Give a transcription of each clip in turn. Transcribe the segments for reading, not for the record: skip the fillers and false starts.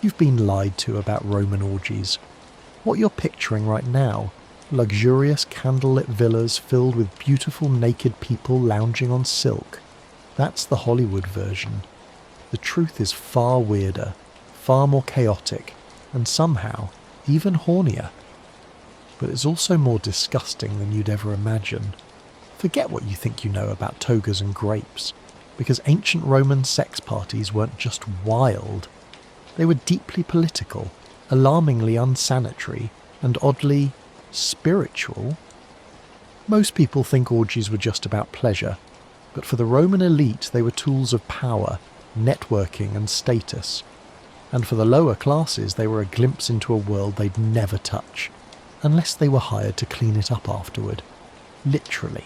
You've been lied to about Roman orgies. What you're picturing right now, luxurious candlelit villas filled with beautiful naked people lounging on silk, that's the Hollywood version. The truth is far weirder, far more chaotic, and somehow even hornier. But it's also more disgusting than you'd ever imagine. Forget what you think you know about togas and grapes, because ancient Roman sex parties weren't just wild. They were deeply political, alarmingly unsanitary, and oddly spiritual. Most people think orgies were just about pleasure, but for the Roman elite they were tools of power, networking and status. And for the lower classes they were a glimpse into a world they'd never touch, unless they were hired to clean it up afterward. Literally.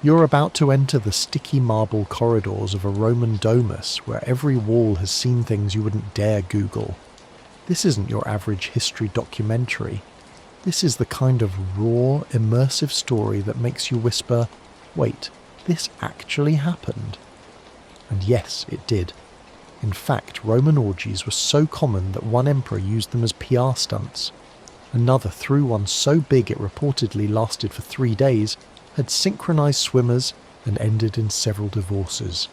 You're about to enter the sticky marble corridors of a Roman domus where every wall has seen things you wouldn't dare Google. This isn't your average history documentary. This is the kind of raw, immersive story that makes you whisper, wait, this actually happened? And yes, it did. In fact, Roman orgies were so common that one emperor used them as PR stunts. Another threw one so big it reportedly lasted for 3 days, had synchronized swimmers, and ended in several divorces.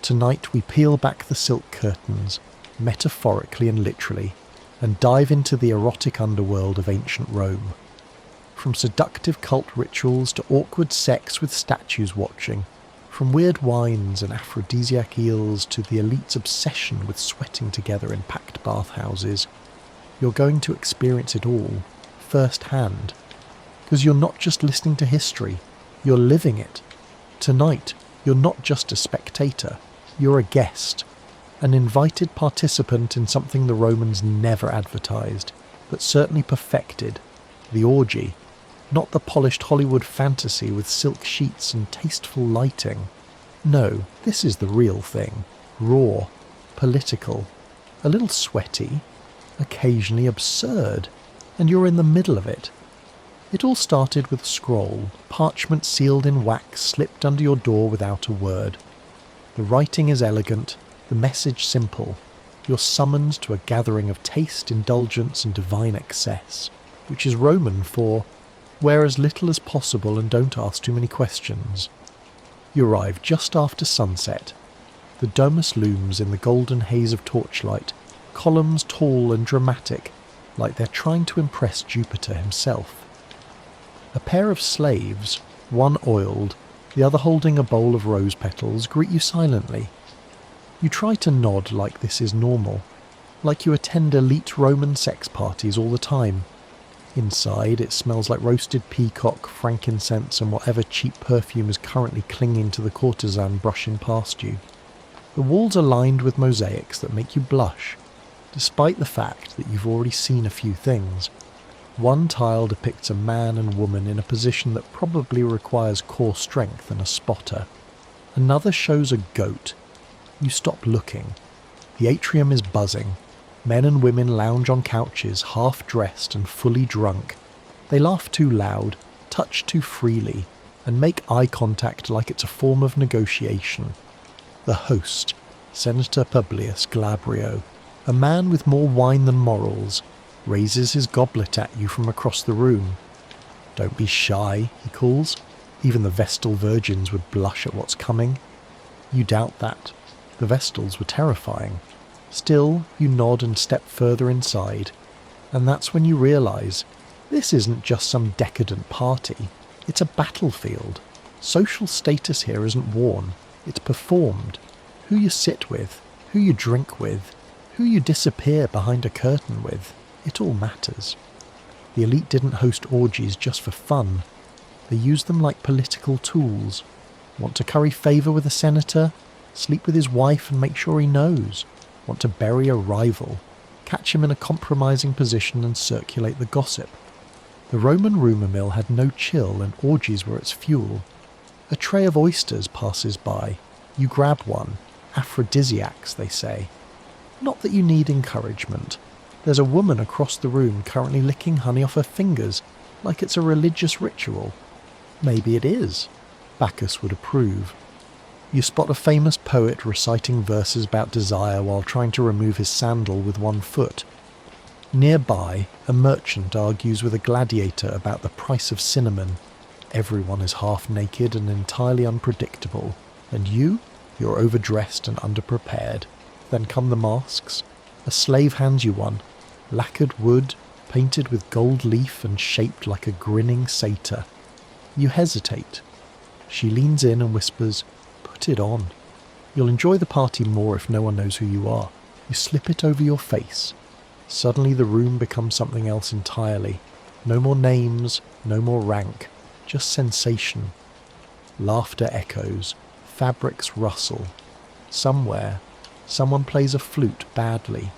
Tonight we peel back the silk curtains, metaphorically and literally, and dive into the erotic underworld of ancient Rome. From seductive cult rituals to awkward sex with statues watching, from weird wines and aphrodisiac eels to the elite's obsession with sweating together in packed bathhouses, you're going to experience it all, firsthand. Because you're not just listening to history, you're living it. Tonight, you're not just a spectator, you're a guest, an invited participant in something the Romans never advertised, but certainly perfected, the orgy. Not the polished Hollywood fantasy with silk sheets and tasteful lighting. No, this is the real thing. Raw, political, a little sweaty, occasionally absurd, and you're in the middle of it. It all started with a scroll, parchment sealed in wax slipped under your door without a word. The writing is elegant, the message simple. You're summoned to a gathering of taste, indulgence and divine excess, which is Roman for wear as little as possible and don't ask too many questions. You arrive just after sunset. The domus looms in the golden haze of torchlight, columns tall and dramatic, like they're trying to impress Jupiter himself. A pair of slaves, one oiled, the other holding a bowl of rose petals, greet you silently. You try to nod like this is normal, like you attend elite Roman sex parties all the time. Inside, it smells like roasted peacock, frankincense and whatever cheap perfume is currently clinging to the courtesan brushing past you. The walls are lined with mosaics that make you blush, despite the fact that you've already seen a few things. One tile depicts a man and woman in a position that probably requires core strength and a spotter. Another shows a goat. You stop looking. The atrium is buzzing. Men and women lounge on couches, half-dressed and fully drunk. They laugh too loud, touch too freely, and make eye contact like it's a form of negotiation. The host, Senator Publius Glabrio, a man with more wine than morals, raises his goblet at you from across the room. Don't be shy, he calls. Even the Vestal virgins would blush at what's coming. You doubt that. The Vestals were terrifying. Still, you nod and step further inside, and that's when you realise this isn't just some decadent party, it's a battlefield. Social status here isn't worn, it's performed. Who you sit with, who you drink with, who you disappear behind a curtain with, it all matters. The elite didn't host orgies just for fun. They used them like political tools. Want to curry favour with a senator? Sleep with his wife and make sure he knows. Want to bury a rival? Catch him in a compromising position and circulate the gossip. The Roman rumour mill had no chill and orgies were its fuel. A tray of oysters passes by. You grab one. Aphrodisiacs, they say. Not that you need encouragement. There's a woman across the room currently licking honey off her fingers, like it's a religious ritual. Maybe it is. Bacchus would approve. You spot a famous poet reciting verses about desire while trying to remove his sandal with one foot. Nearby, a merchant argues with a gladiator about the price of cinnamon. Everyone is half naked and entirely unpredictable, and you're overdressed and underprepared. Then come the masks. A slave hands you one, lacquered wood, painted with gold leaf and shaped like a grinning satyr. You hesitate. She leans in and whispers, "Put it on. You'll enjoy the party more if no one knows who you are." You slip it over your face. Suddenly the room becomes something else entirely. No more names, no more rank, just sensation. Laughter echoes, fabrics rustle. Somewhere, someone plays a flute badly.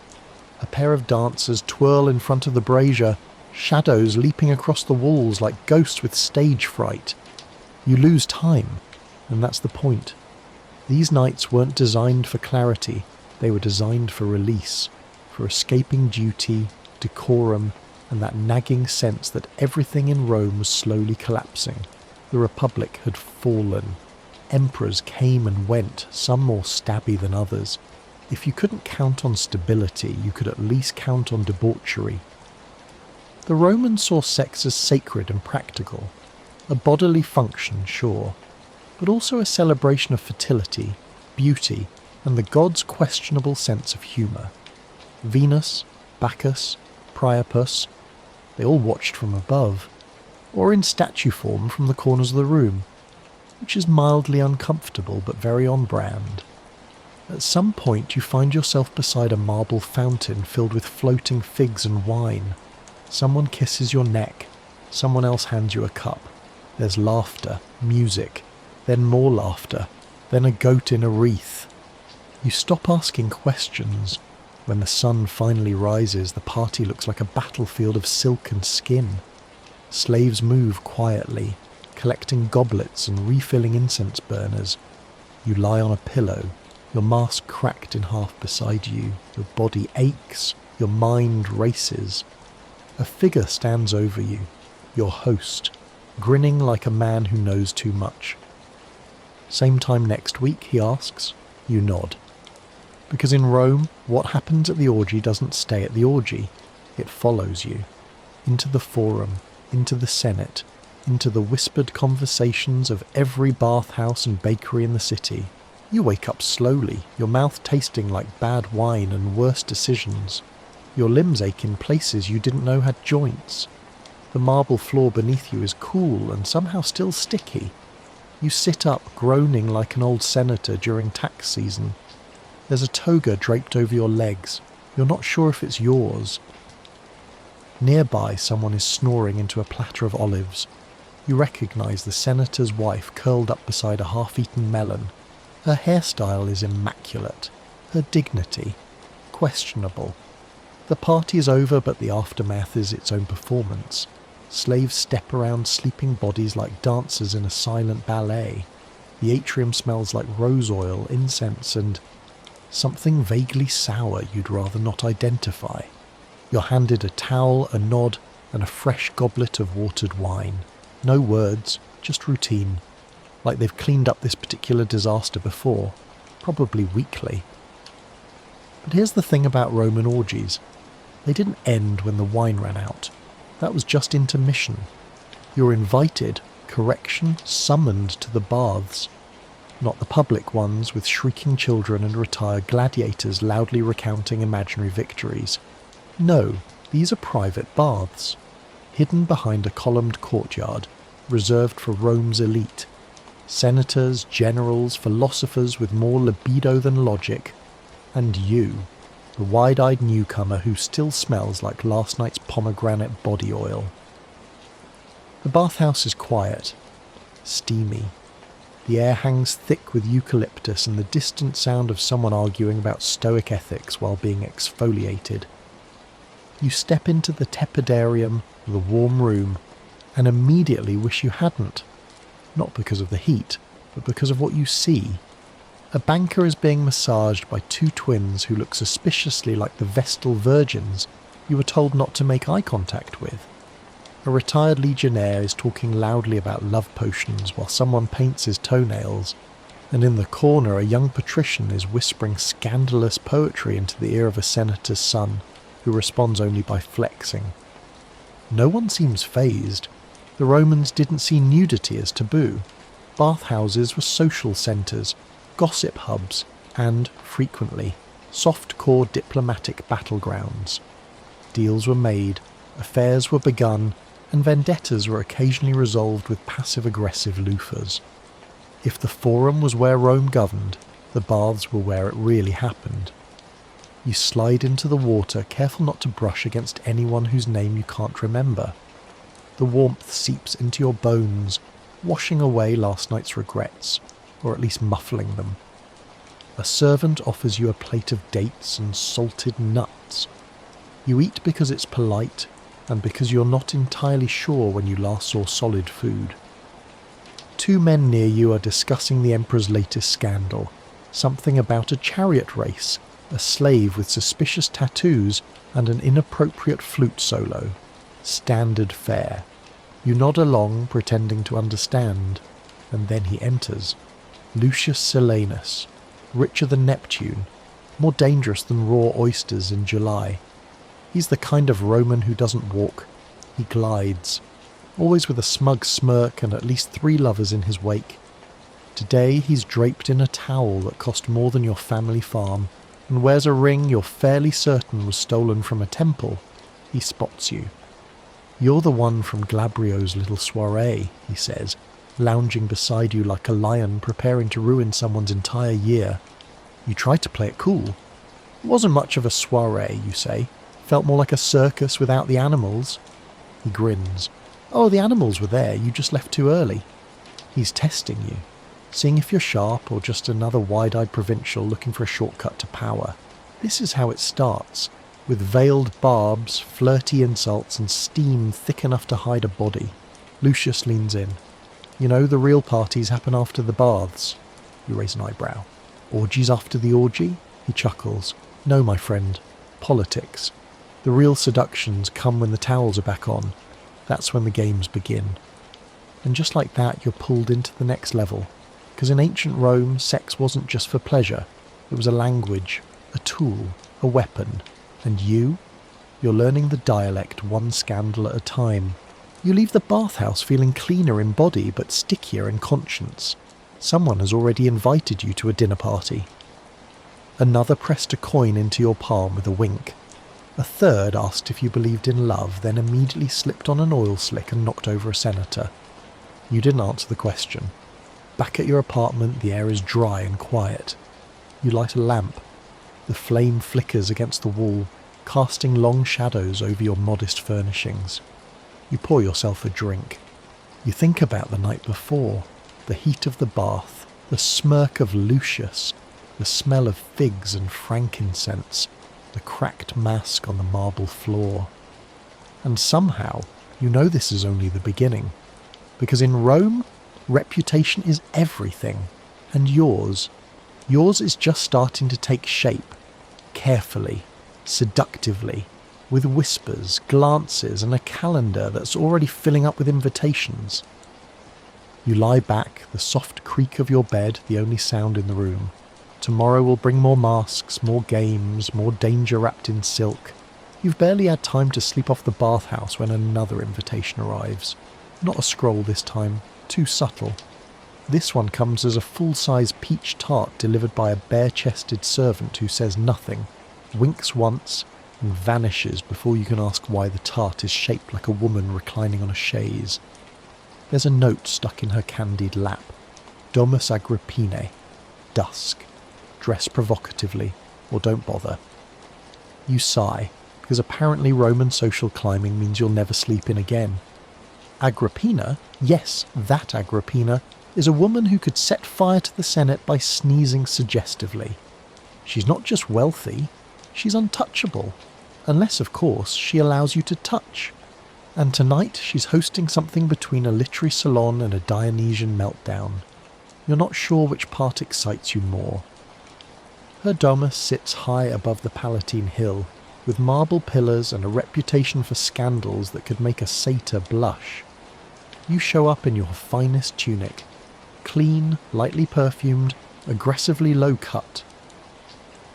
A pair of dancers twirl in front of the brazier, shadows leaping across the walls like ghosts with stage fright. You lose time, and that's the point. These nights weren't designed for clarity, they were designed for release, for escaping duty, decorum, and that nagging sense that everything in Rome was slowly collapsing. The Republic had fallen. Emperors came and went, some more stabby than others. If you couldn't count on stability, you could at least count on debauchery. The Romans saw sex as sacred and practical. A bodily function, sure, but also a celebration of fertility, beauty, and the gods' questionable sense of humour. Venus, Bacchus, Priapus, they all watched from above, or in statue form from the corners of the room, which is mildly uncomfortable but very on brand. At some point you find yourself beside a marble fountain filled with floating figs and wine. Someone kisses your neck, someone else hands you a cup. There's laughter, music, then more laughter, then a goat in a wreath. You stop asking questions. When the sun finally rises, the party looks like a battlefield of silk and skin. Slaves move quietly, collecting goblets and refilling incense burners. You lie on a pillow, your mask cracked in half beside you, your body aches, your mind races. A figure stands over you, your host, grinning like a man who knows too much. "Same time next week?" he asks. You nod. Because in Rome, what happens at the orgy doesn't stay at the orgy. It follows you. Into the forum, into the Senate, into the whispered conversations of every bathhouse and bakery in the city. You wake up slowly, your mouth tasting like bad wine and worse decisions. Your limbs ache in places you didn't know had joints. The marble floor beneath you is cool and somehow still sticky. You sit up, groaning like an old senator during tax season. There's a toga draped over your legs. You're not sure if it's yours. Nearby, someone is snoring into a platter of olives. You recognise the senator's wife curled up beside a half-eaten melon. Her hairstyle is immaculate. Her dignity, questionable. The party is over, but the aftermath is its own performance. Slaves step around sleeping bodies like dancers in a silent ballet. The atrium smells like rose oil, incense, and something vaguely sour you'd rather not identify. You're handed a towel, a nod, and a fresh goblet of watered wine. No words, just routine. Like they've cleaned up this particular disaster before, probably weekly. But here's the thing about Roman orgies. They didn't end when the wine ran out. That was just intermission. You're invited, correction, summoned to the baths. Not the public ones with shrieking children and retired gladiators loudly recounting imaginary victories. No, these are private baths, hidden behind a columned courtyard, reserved for Rome's elite. Senators, generals, philosophers with more libido than logic. And you, the wide-eyed newcomer who still smells like last night's pomegranate body oil. The bathhouse is quiet, steamy. The air hangs thick with eucalyptus and the distant sound of someone arguing about Stoic ethics while being exfoliated. You step into the tepidarium, the warm room, and immediately wish you hadn't. Not because of the heat, but because of what you see. A banker is being massaged by two twins who look suspiciously like the Vestal Virgins you were told not to make eye contact with. A retired legionnaire is talking loudly about love potions while someone paints his toenails. and in the corner a young patrician is whispering scandalous poetry into the ear of a senator's son, who responds only by flexing. No one seems fazed. The Romans didn't see nudity as taboo. Bathhouses were social centres, gossip hubs, and, frequently, soft-core diplomatic battlegrounds. Deals were made, affairs were begun, and vendettas were occasionally resolved with passive-aggressive loofahs. If the forum was where Rome governed, the baths were where it really happened. You slide into the water, careful not to brush against anyone whose name you can't remember. The warmth seeps into your bones, washing away last night's regrets, or at least muffling them. A servant offers you a plate of dates and salted nuts. You eat because it's polite, and because you're not entirely sure when you last saw solid food. Two men near you are discussing the emperor's latest scandal, something about a chariot race, a slave with suspicious tattoos, and an inappropriate flute solo. Standard fare. You nod along, pretending to understand, and then he enters. Lucius Silanus, richer than Neptune, more dangerous than raw oysters in July. He's the kind of Roman who doesn't walk, he glides, always with a smug smirk and at least 3 lovers in his wake. Today he's draped in a towel that cost more than your family farm, and wears a ring you're fairly certain was stolen from a temple. He spots you. You're the one from Glabrio's little soirée, he says, lounging beside you like a lion preparing to ruin someone's entire year. You tried to play it cool. It wasn't much of a soirée, you say. Felt more like a circus without the animals. He grins. Oh, the animals were there, you just left too early. He's testing you, seeing if you're sharp or just another wide-eyed provincial looking for a shortcut to power. This is how it starts, with veiled barbs, flirty insults, and steam thick enough to hide a body. Lucius leans in. You know, the real parties happen after the baths. You raise an eyebrow. Orgies after the orgy? He chuckles. No, my friend. Politics. The real seductions come when the towels are back on. That's when the games begin. And just like that, you're pulled into the next level. Because in ancient Rome, sex wasn't just for pleasure. It was a language, a tool, a weapon. And you're learning the dialect one scandal at a time. You leave the bathhouse feeling cleaner in body but stickier in conscience. Someone has already invited you to a dinner party. Another pressed a coin into your palm with a wink. A third asked if you believed in love, then immediately slipped on an oil slick and knocked over a senator. You didn't answer the question. Back at your apartment, the air is dry and quiet. You light a lamp. The flame flickers against the wall, casting long shadows over your modest furnishings. You pour yourself a drink. You think about the night before, the heat of the bath, the smirk of Lucius, the smell of figs and frankincense, the cracked mask on the marble floor. And somehow, you know this is only the beginning. Because in Rome, reputation is everything. And yours is just starting to take shape. Carefully, seductively, with whispers, glances, and a calendar that's already filling up with invitations. You lie back, the soft creak of your bed the only sound in the room. Tomorrow will bring more masks, more games, more danger wrapped in silk. You've barely had time to sleep off the bathhouse when another invitation arrives. Not a scroll this time, too subtle. This one comes as a full-size peach tart delivered by a bare-chested servant who says nothing, winks once, and vanishes before you can ask why the tart is shaped like a woman reclining on a chaise. There's a note stuck in her candied lap. Domus Agrippinae. Dusk. Dress provocatively, or don't bother. You sigh, because apparently Roman social climbing means you'll never sleep in again. Agrippina, yes, that Agrippina, is a woman who could set fire to the Senate by sneezing suggestively. She's not just wealthy, she's untouchable. Unless, of course, she allows you to touch. And tonight she's hosting something between a literary salon and a Dionysian meltdown. You're not sure which part excites you more. Her domus sits high above the Palatine Hill, with marble pillars and a reputation for scandals that could make a satyr blush. You show up in your finest tunic. Clean, lightly perfumed, aggressively low cut.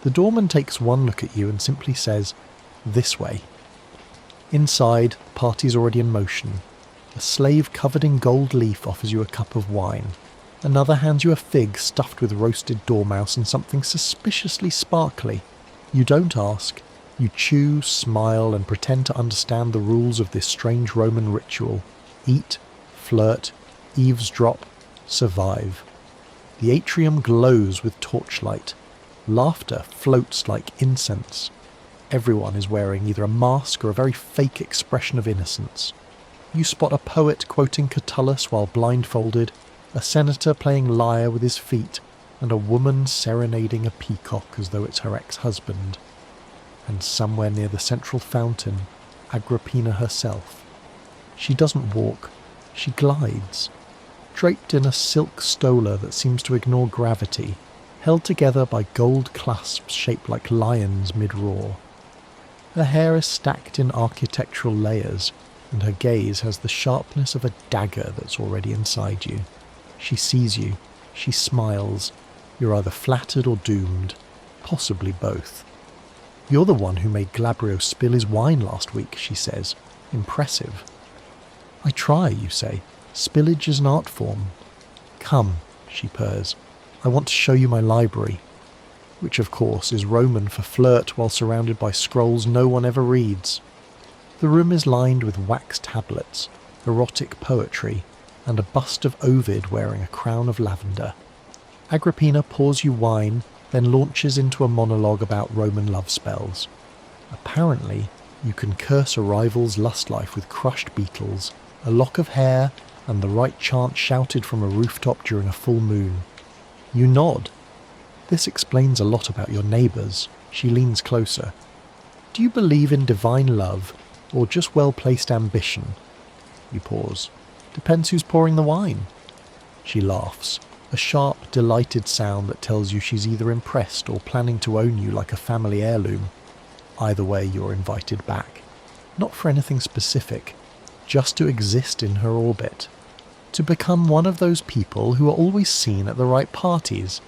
The doorman takes one look at you and simply says, "This way." Inside, the party's already in motion. A slave covered in gold leaf offers you a cup of wine. Another hands you a fig stuffed with roasted dormouse and something suspiciously sparkly. You don't ask. You chew, smile, and pretend to understand the rules of this strange Roman ritual. Eat, flirt, eavesdrop, survive. The atrium glows with torchlight. Laughter floats like incense. Everyone is wearing either a mask or a very fake expression of innocence. You spot a poet quoting Catullus while blindfolded, a senator playing lyre with his feet, and a woman serenading a peacock as though it's her ex-husband. And somewhere near the central fountain, Agrippina herself. She doesn't walk, she glides, draped in a silk stola that seems to ignore gravity, held together by gold clasps shaped like lions mid-roar. Her hair is stacked in architectural layers, and her gaze has the sharpness of a dagger that's already inside you. She sees you, she smiles. You're either flattered or doomed, possibly both. "You're the one who made Glabrio spill his wine last week," she says. "Impressive." "I try," you say. "Spillage is an art form." "Come," she purrs. "I want to show you my library." Which of course is Roman for flirt while surrounded by scrolls no one ever reads. The room is lined with wax tablets, erotic poetry, and a bust of Ovid wearing a crown of lavender. Agrippina pours you wine, then launches into a monologue about Roman love spells. Apparently, you can curse a rival's lust life with crushed beetles, a lock of hair, and the right chant shouted from a rooftop during a full moon. You nod. This explains a lot about your neighbours. She leans closer. "Do you believe in divine love, or just well-placed ambition?" You pause. "Depends who's pouring the wine." She laughs, a sharp, delighted sound that tells you she's either impressed or planning to own you like a family heirloom. Either way, you're invited back. Not for anything specific, just to exist in her orbit. To become one of those people who are always seen at the right parties.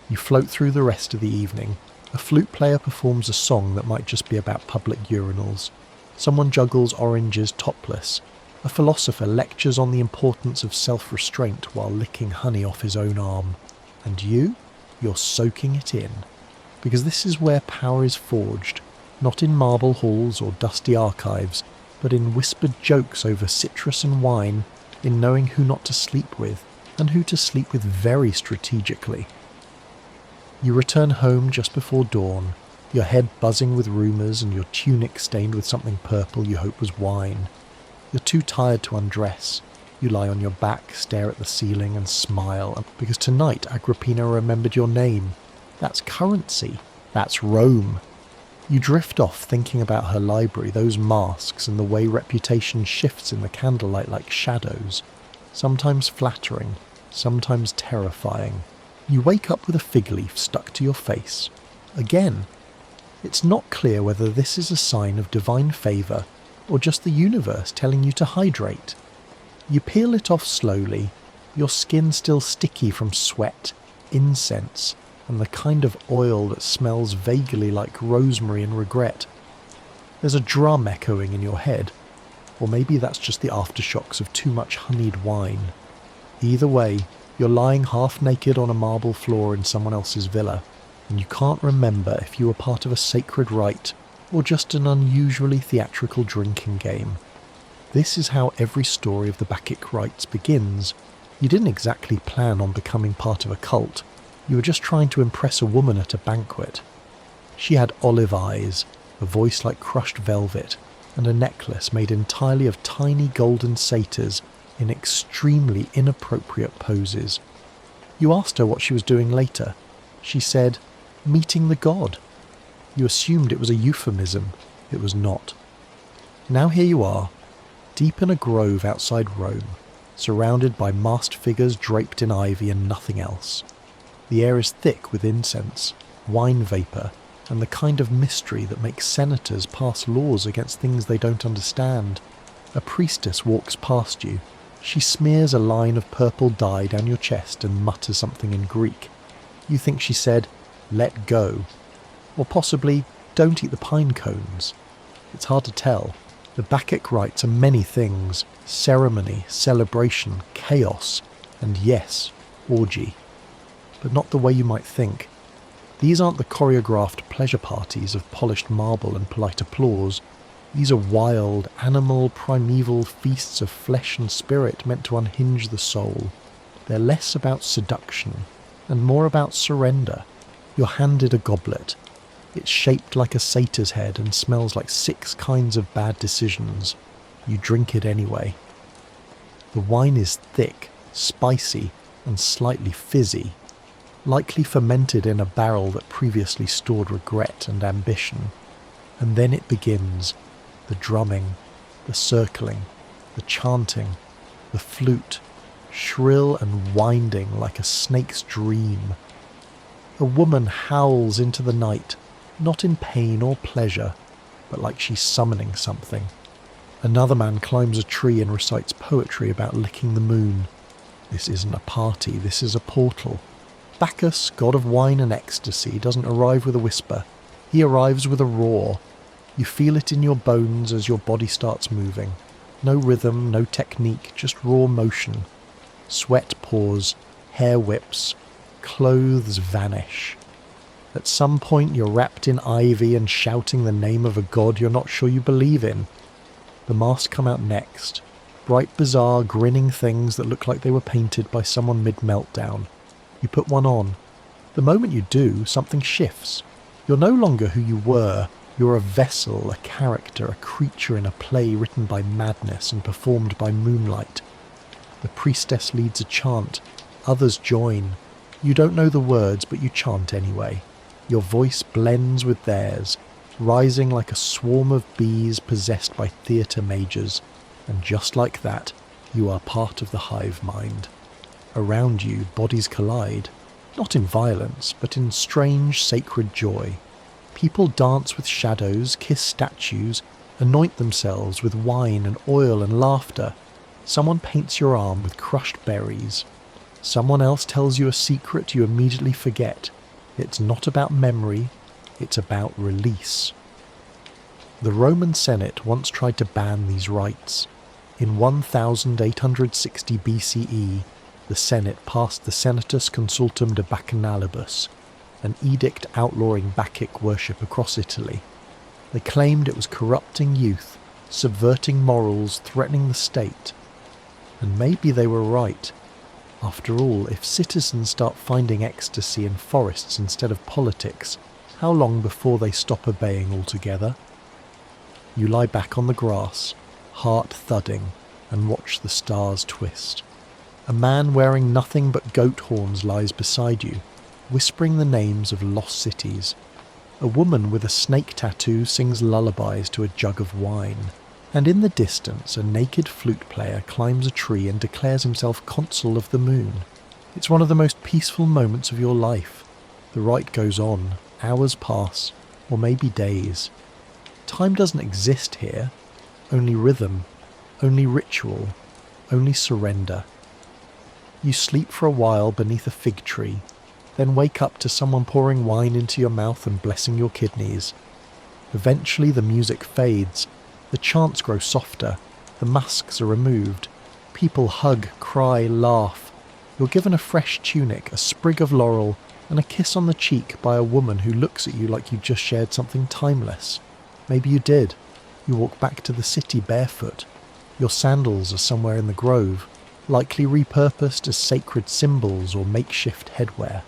You float through the rest of the evening. A flute player performs a song that might just be about public urinals. Someone juggles oranges topless. A philosopher lectures on the importance of self-restraint while licking honey off his own arm. And you're soaking it in. Because this is where power is forged, not in marble halls or dusty archives, but in whispered jokes over citrus and wine, in knowing who not to sleep with, and who to sleep with very strategically. You return home just before dawn, your head buzzing with rumours and your tunic stained with something purple you hope was wine. You're too tired to undress. You lie on your back, stare at the ceiling and smile, because tonight Agrippina remembered your name. That's currency. That's Rome. You drift off thinking about her library, those masks, and the way reputation shifts in the candlelight like shadows, sometimes flattering, sometimes terrifying. You wake up with a fig leaf stuck to your face. Again. It's not clear whether this is a sign of divine favour or just the universe telling you to hydrate. You peel it off slowly, your skin still sticky from sweat, incense, and the kind of oil that smells vaguely like rosemary and regret. There's a drum echoing in your head, or maybe that's just the aftershocks of too much honeyed wine. Either way, you're lying half naked on a marble floor in someone else's villa, and you can't remember if you were part of a sacred rite or just an unusually theatrical drinking game. This is how every story of the Bacchic rites begins. You didn't exactly plan on becoming part of a cult. You were just trying to impress a woman at a banquet. She had olive eyes, a voice like crushed velvet, and a necklace made entirely of tiny golden satyrs in extremely inappropriate poses. You asked her what she was doing later. She said, "Meeting the god." You assumed it was a euphemism. It was not. Now here you are, deep in a grove outside Rome, surrounded by masked figures draped in ivy and nothing else. The air is thick with incense, wine vapour, and the kind of mystery that makes senators pass laws against things they don't understand. A priestess walks past you. She smears a line of purple dye down your chest and mutters something in Greek. You think she said, "Let go." Or possibly, "Don't eat the pine cones." It's hard to tell. The Bacchic rites are many things: ceremony, celebration, chaos, and yes, orgy. But not the way you might think. These aren't the choreographed pleasure parties of polished marble and polite applause. These are wild, animal, primeval feasts of flesh and spirit meant to unhinge the soul. They're less about seduction and more about surrender. You're handed a goblet. It's shaped like a satyr's head and smells like 6 kinds of bad decisions. You drink it anyway. The wine is thick, spicy, and slightly fizzy, likely fermented in a barrel that previously stored regret and ambition. And then it begins. The drumming, the circling, the chanting, the flute, shrill and winding like a snake's dream. A woman howls into the night, not in pain or pleasure, but like she's summoning something. Another man climbs a tree and recites poetry about licking the moon. This isn't a party, this is a portal. Bacchus, god of wine and ecstasy, doesn't arrive with a whisper. He arrives with a roar. You feel it in your bones as your body starts moving. No rhythm, no technique, just raw motion. Sweat pours, hair whips, clothes vanish. At some point you're wrapped in ivy and shouting the name of a god you're not sure you believe in. The masks come out next. Bright, bizarre, grinning things that look like they were painted by someone mid-meltdown. You put one on. The moment you do, something shifts. You're no longer who you were. You're a vessel, a character, a creature in a play written by madness and performed by moonlight. The priestess leads a chant. Others join. You don't know the words, but you chant anyway. Your voice blends with theirs, rising like a swarm of bees possessed by theatre mages. And just like that, you are part of the hive mind. Around you, bodies collide. Not in violence, but in strange, sacred joy. People dance with shadows, kiss statues, anoint themselves with wine and oil and laughter. Someone paints your arm with crushed berries. Someone else tells you a secret you immediately forget. It's not about memory, it's about release. The Roman Senate once tried to ban these rites. In 1860 BCE, the Senate passed the Senatus Consultum de Bacchanalibus, an edict outlawing Bacchic worship across Italy. They claimed it was corrupting youth, subverting morals, threatening the state. And maybe they were right. After all, if citizens start finding ecstasy in forests instead of politics, how long before they stop obeying altogether? You lie back on the grass, heart thudding, and watch the stars twist. A man wearing nothing but goat horns lies beside you, whispering the names of lost cities. A woman with a snake tattoo sings lullabies to a jug of wine. And in the distance, a naked flute player climbs a tree and declares himself consul of the moon. It's one of the most peaceful moments of your life. The rite goes on, hours pass, or maybe days. Time doesn't exist here. Only rhythm, only ritual, only surrender. You sleep for a while beneath a fig tree, then wake up to someone pouring wine into your mouth and blessing your kidneys. Eventually the music fades. The chants grow softer, the masks are removed, people hug, cry, laugh. You're given a fresh tunic, a sprig of laurel, and a kiss on the cheek by a woman who looks at you like you just shared something timeless. Maybe you did. You walk back to the city barefoot. Your sandals are somewhere in the grove, likely repurposed as sacred symbols or makeshift headwear.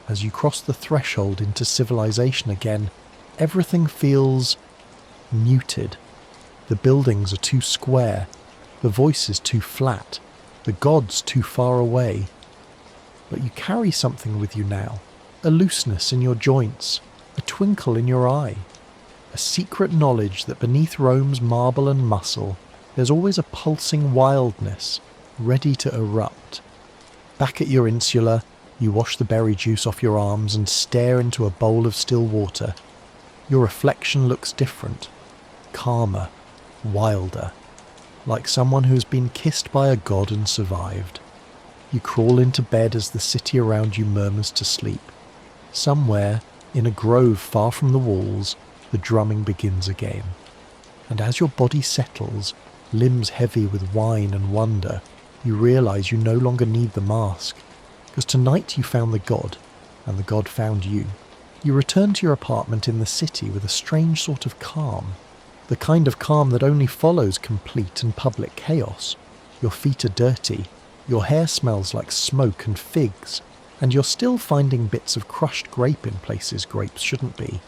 As you cross the threshold into civilization again, everything feels muted. The buildings are too square, the voices too flat, the gods too far away. But you carry something with you now, a looseness in your joints, a twinkle in your eye, a secret knowledge that beneath Rome's marble and muscle, there's always a pulsing wildness, ready to erupt. Back at your insula, you wash the berry juice off your arms and stare into a bowl of still water. Your reflection looks different, calmer, wilder. like someone who has been kissed by a god and survived. You crawl into bed as the city around you murmurs to sleep. Somewhere, in a grove far from the walls, the drumming begins again. And as your body settles, limbs heavy with wine and wonder, you realise you no longer need the mask, because tonight you found the god, and the god found you. You return to your apartment in the city with a strange sort of calm, the kind of calm that only follows complete and public chaos. Your feet are dirty, your hair smells like smoke and figs, and you're still finding bits of crushed grape in places grapes shouldn't be.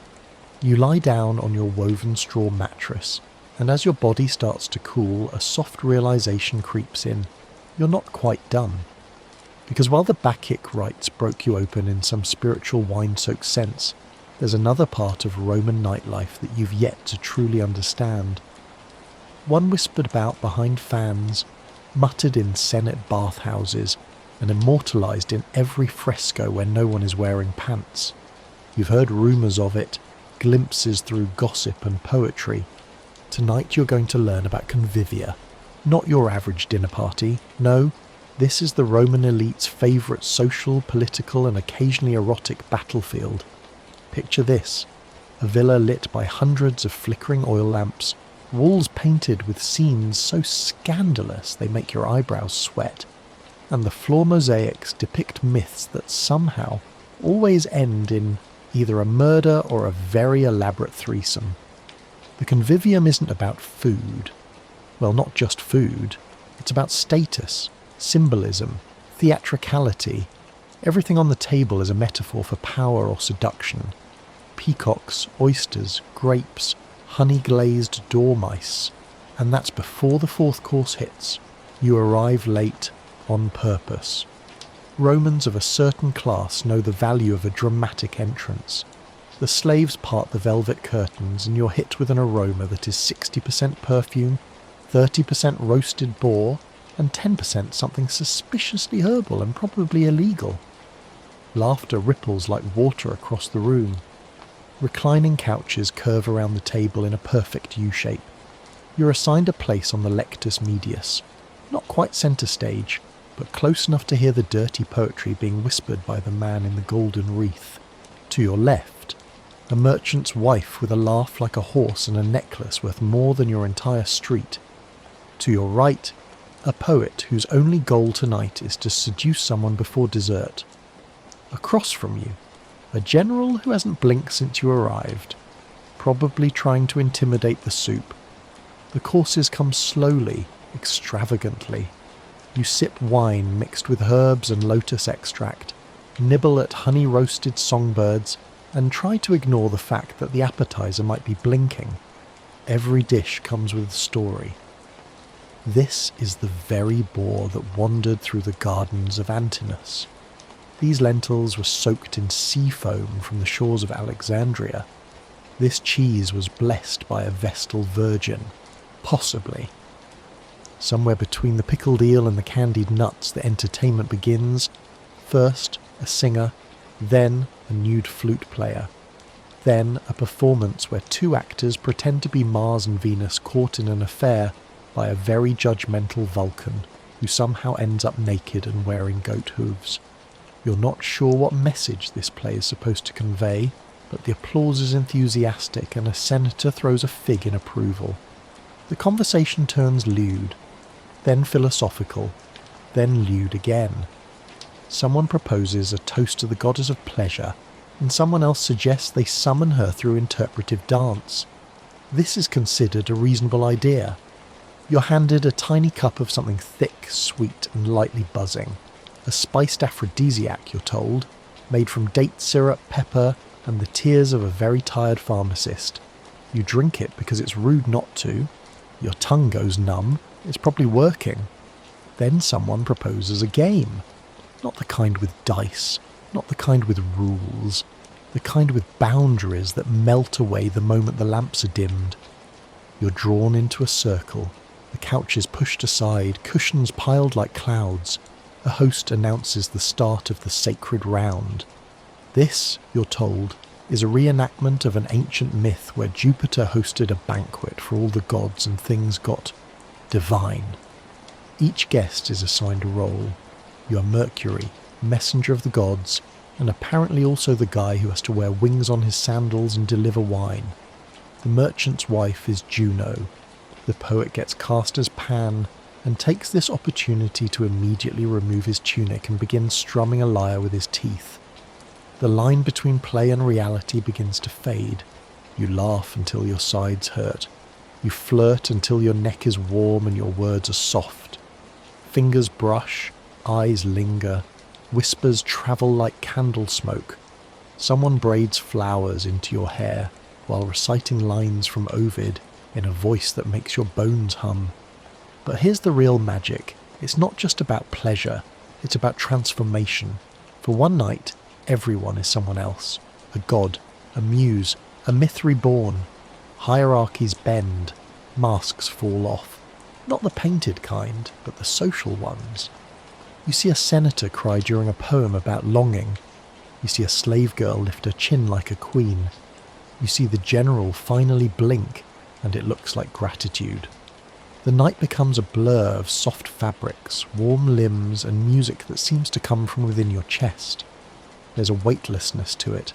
You lie down on your woven straw mattress, and as your body starts to cool, a soft realisation creeps in. You're not quite done. Because while the Bacchic rites broke you open in some spiritual wine-soaked sense, there's another part of Roman nightlife that you've yet to truly understand. One whispered about behind fans, muttered in Senate bathhouses, and immortalised in every fresco where no one is wearing pants. You've heard rumours of it, glimpses through gossip and poetry. Tonight you're going to learn about convivia. Not your average dinner party, no. This is the Roman elite's favourite social, political and occasionally erotic battlefield. Picture this, a villa lit by hundreds of flickering oil lamps, walls painted with scenes so scandalous they make your eyebrows sweat, and the floor mosaics depict myths that somehow always end in either a murder or a very elaborate threesome. The convivium isn't about food. Well, not just food. It's about status, symbolism, theatricality. Everything on the table is a metaphor for power or seduction. Peacocks, oysters, grapes, honey-glazed dormice. And that's before the fourth course hits. You arrive late on purpose. Romans of a certain class know the value of a dramatic entrance. The slaves part the velvet curtains and you're hit with an aroma that is 60% perfume, 30% roasted boar, and 10% something suspiciously herbal and probably illegal. Laughter ripples like water across the room. Reclining couches curve around the table in a perfect U-shape. You're assigned a place on the lectus medius, not quite centre stage, but close enough to hear the dirty poetry being whispered by the man in the golden wreath. To your left, a merchant's wife with a laugh like a horse and a necklace worth more than your entire street. To your right, a poet whose only goal tonight is to seduce someone before dessert. Across from you, a general who hasn't blinked since you arrived, probably trying to intimidate the soup. The courses come slowly, extravagantly. You sip wine mixed with herbs and lotus extract, nibble at honey-roasted songbirds, and try to ignore the fact that the appetizer might be blinking. Every dish comes with a story. This is the very boar that wandered through the gardens of Antinous. These lentils were soaked in sea foam from the shores of Alexandria. This cheese was blessed by a Vestal virgin, possibly. Somewhere between the pickled eel and the candied nuts, the entertainment begins. First, a singer, then a nude flute player, then a performance where two actors pretend to be Mars and Venus caught in an affair by a very judgmental Vulcan, who somehow ends up naked and wearing goat hooves. You're not sure what message this play is supposed to convey, but the applause is enthusiastic and a senator throws a fig in approval. The conversation turns lewd, then philosophical, then lewd again. Someone proposes a toast to the goddess of pleasure, and someone else suggests they summon her through interpretive dance. This is considered a reasonable idea. You're handed a tiny cup of something thick, sweet, and lightly buzzing. A spiced aphrodisiac, you're told, made from date syrup, pepper, and the tears of a very tired pharmacist. You drink it because it's rude not to. Your tongue goes numb. It's probably working. Then someone proposes a game. Not the kind with dice, not the kind with rules, the kind with boundaries that melt away the moment the lamps are dimmed. You're drawn into a circle. The couch is pushed aside, cushions piled like clouds. A host announces the start of the sacred round. This, you're told, is a reenactment of an ancient myth where Jupiter hosted a banquet for all the gods and things got divine. Each guest is assigned a role. You are Mercury, messenger of the gods, and apparently also the guy who has to wear wings on his sandals and deliver wine. The merchant's wife is Juno. The poet gets cast as Pan and takes this opportunity to immediately remove his tunic and begin strumming a lyre with his teeth. The line between play and reality begins to fade. You laugh until your sides hurt. You flirt until your neck is warm and your words are soft. Fingers brush, eyes linger, whispers travel like candle smoke. Someone braids flowers into your hair while reciting lines from Ovid in a voice that makes your bones hum. But here's the real magic. It's not just about pleasure, it's about transformation. For one night, everyone is someone else. A god, a muse, a myth reborn. Hierarchies bend, masks fall off. Not the painted kind, but the social ones. You see a senator cry during a poem about longing. You see a slave girl lift her chin like a queen. You see the general finally blink, and it looks like gratitude. The night becomes a blur of soft fabrics, warm limbs, and music that seems to come from within your chest. There's a weightlessness to it.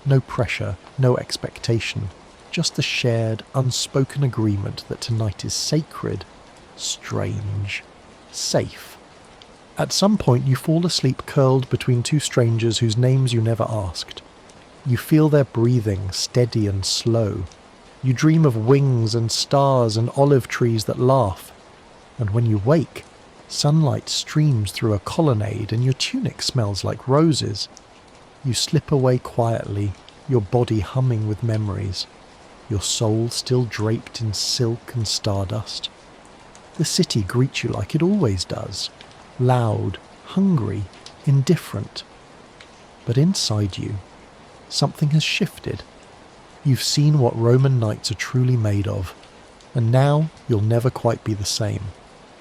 No pressure, no expectation, just the shared, unspoken agreement that tonight is sacred, strange, safe. At some point you fall asleep curled between two strangers whose names you never asked. You feel their breathing steady and slow. You dream of wings and stars and olive trees that laugh. And when you wake, sunlight streams through a colonnade and your tunic smells like roses. You slip away quietly, your body humming with memories, your soul still draped in silk and stardust. The city greets you like it always does, loud, hungry, indifferent. But inside you, something has shifted. You've seen what Roman nights are truly made of, and now you'll never quite be the same.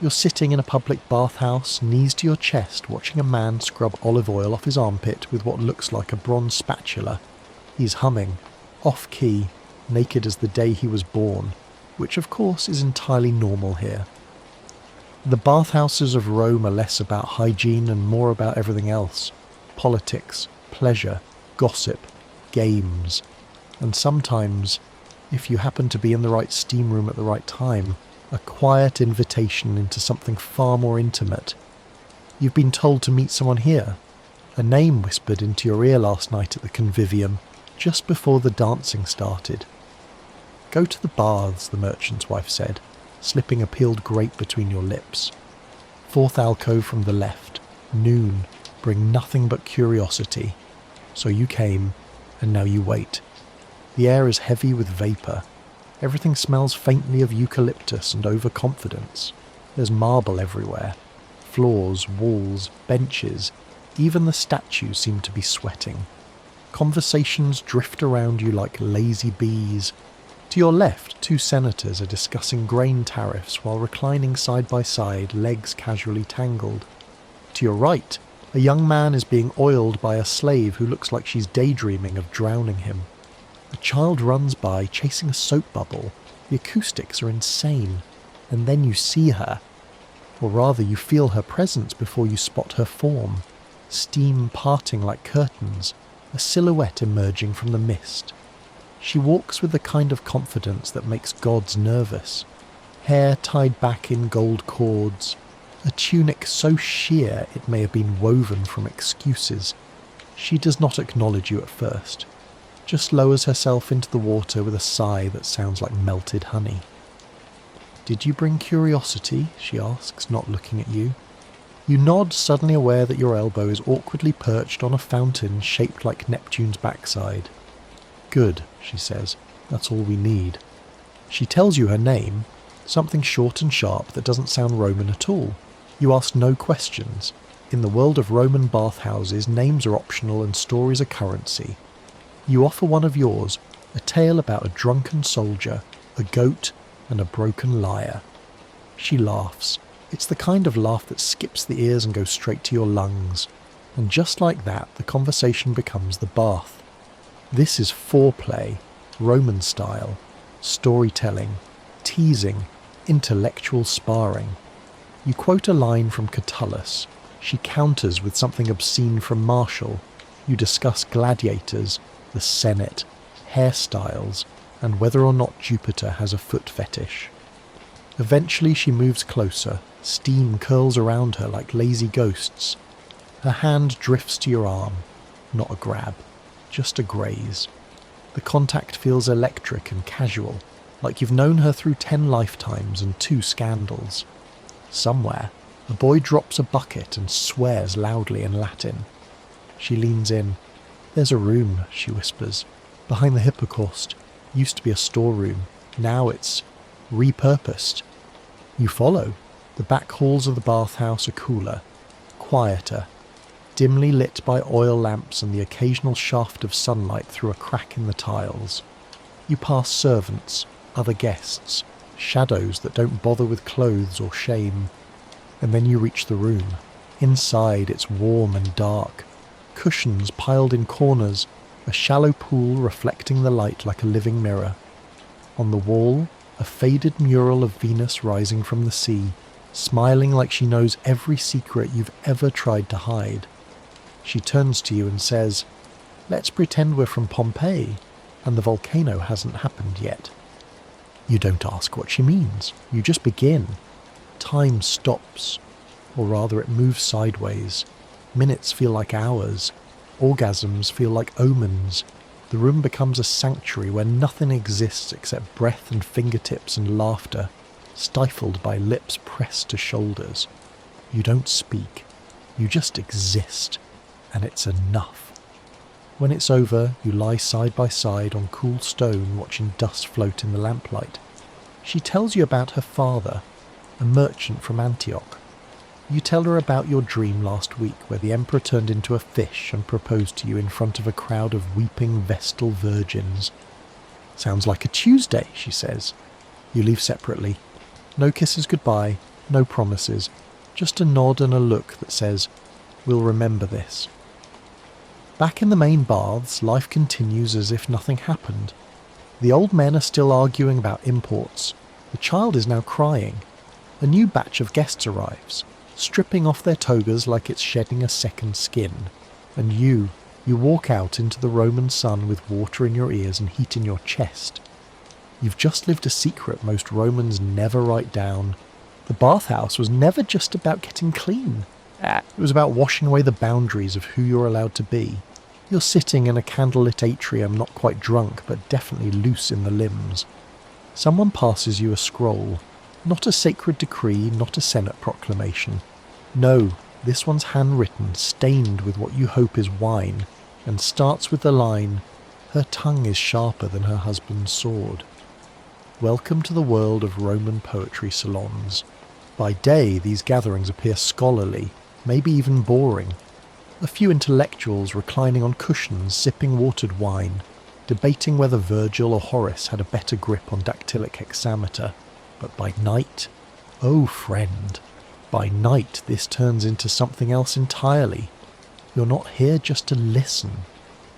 You're sitting in a public bathhouse, knees to your chest, watching a man scrub olive oil off his armpit with what looks like a bronze spatula. He's humming, off-key, naked as the day he was born, which of course is entirely normal here. The bathhouses of Rome are less about hygiene and more about everything else. Politics, pleasure, gossip, games, and sometimes, if you happen to be in the right steam room at the right time, a quiet invitation into something far more intimate. You've been told to meet someone here. A name whispered into your ear last night at the convivium, just before the dancing started. Go to the baths, the merchant's wife said, slipping a peeled grape between your lips. Fourth alcove from the left, noon, bring nothing but curiosity. So you came, and now you wait. The air is heavy with vapour. Everything smells faintly of eucalyptus and overconfidence. There's marble everywhere. Floors, walls, benches, even the statues seem to be sweating. Conversations drift around you like lazy bees. To your left, two senators are discussing grain tariffs while reclining side by side, legs casually tangled. To your right, a young man is being oiled by a slave who looks like she's daydreaming of drowning him. A child runs by, chasing a soap bubble. The acoustics are insane. And then you see her. Or rather, you feel her presence before you spot her form. Steam parting like curtains, a silhouette emerging from the mist. She walks with the kind of confidence that makes gods nervous. Hair tied back in gold cords. A tunic so sheer it may have been woven from excuses. She does not acknowledge you at first. Just lowers herself into the water with a sigh that sounds like melted honey. "Did you bring curiosity?" she asks, not looking at you. You nod, suddenly aware that your elbow is awkwardly perched on a fountain shaped like Neptune's backside. "Good," she says. "That's all we need." She tells you her name, something short and sharp that doesn't sound Roman at all. You ask no questions. In the world of Roman bathhouses, names are optional and stories are currency. You offer one of yours, a tale about a drunken soldier, a goat, and a broken lyre. She laughs. It's the kind of laugh that skips the ears and goes straight to your lungs. And just like that, the conversation becomes the bath. This is foreplay, Roman style, storytelling, teasing, Intellectual sparring. You quote a line from Catullus. She counters with something obscene from Martial. You discuss gladiators, the Senate, hairstyles, and whether or not Jupiter has a foot fetish. Eventually she moves closer. Steam curls around her like lazy ghosts. Her hand drifts to your arm. Not a grab, just a graze. The contact feels electric and casual, like you've known her through 10 lifetimes and 2 scandals. Somewhere, a boy drops a bucket and swears loudly in Latin. She leans in. "There's a room," she whispers, "behind the hippocaust. Used to be a storeroom. Now it's repurposed." You follow. The back halls of the bathhouse are cooler, quieter, dimly lit by oil lamps and the occasional shaft of sunlight through a crack in the tiles. You pass servants, other guests, shadows that don't bother with clothes or shame. And then you reach the room. Inside it's warm and dark. Cushions piled in corners, a shallow pool reflecting the light like a living mirror. On the wall, a faded mural of Venus rising from the sea, smiling like she knows every secret you've ever tried to hide. She turns to you and says, "Let's pretend we're from Pompeii, and the volcano hasn't happened yet." You don't ask what she means. You just begin. Time stops, or rather it moves sideways. Minutes feel like hours. Orgasms feel like omens. The room becomes a sanctuary where nothing exists except breath and fingertips and laughter, stifled by lips pressed to shoulders. You don't speak. You just exist. And it's enough. When it's over, you lie side by side on cool stone watching dust float in the lamplight. She tells you about her father, a merchant from Antioch. You tell her about your dream last week where the emperor turned into a fish and proposed to you in front of a crowd of weeping Vestal virgins. "Sounds like a Tuesday," she says. You leave separately. No kisses goodbye, no promises, just a nod and a look that says, "We'll remember this." Back in the main baths, life continues as if nothing happened. The old men are still arguing about imports. The child is now crying. A new batch of guests arrives, stripping off their togas like it's shedding a second skin. And you walk out into the Roman sun with water in your ears and heat in your chest. You've just lived a secret most Romans never write down. The bathhouse was never just about getting clean. It was about washing away the boundaries of who you're allowed to be. You're sitting in a candlelit atrium, not quite drunk, but definitely loose in the limbs. Someone passes you a scroll. Not a sacred decree, not a Senate proclamation. No, this one's handwritten, stained with what you hope is wine, and starts with the line, "Her tongue is sharper than her husband's sword." Welcome to the world of Roman poetry salons. By day, these gatherings appear scholarly, maybe even boring. A few intellectuals reclining on cushions sipping watered wine, debating whether Virgil or Horace had a better grip on dactylic hexameter. But by night, oh friend, by night this turns into something else entirely. You're not here just to listen.